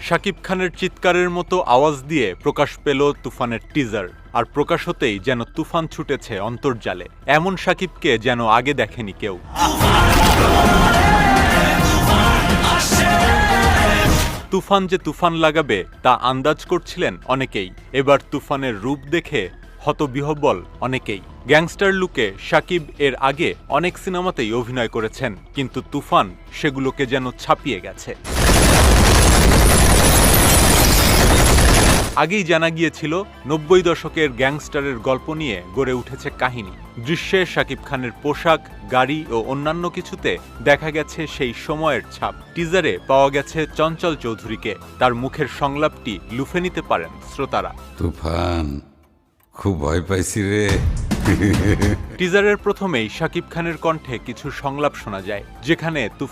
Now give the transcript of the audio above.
শাকিব খানের চিৎকারের মতো আওয়াজ দিয়ে প্রকাশ পেল তুফানের টিজার। আর প্রকাশ হতেই যেন তুফান ছুটেছে অন্তর্জালে। এমন শাকিবকে যেন আগে দেখেনি কেউ। তুফান যে তুফান লাগাবে তা আন্দাজ করছিলেন অনেকেই। এবার তুফানের রূপ দেখে হতবিহ্বল অনেকেই। গ্যাংস্টার লুকে শাকিব এর আগে অনেক সিনেমাতেই অভিনয় করেছেন, কিন্তু তুফান সেগুলোকে যেন ছাপিয়ে গেছে। আগেই জানা গিয়েছিল ৯০ দশকের গ্যাংস্টারের গল্প নিয়ে গড়ে উঠেছে কাহিনী। দৃশ্যে শাকিব খানের পোশাক, গাড়ি ও অন্যান্য কিছুতে দেখা গেছে সেই সময়ের ছাপ। টিজারে পাওয়া গেছে চঞ্চল চৌধুরীকে। তার মুখের সংলাপটি লুফে নিতে পারেন শ্রোতারা। তুফান, খুব ভয় পাইছি রে। টিজারের প্রথমেই শাকিব খানের কণ্ঠে কিছু সংলাপ শোনা যায়, যেখানে তুফান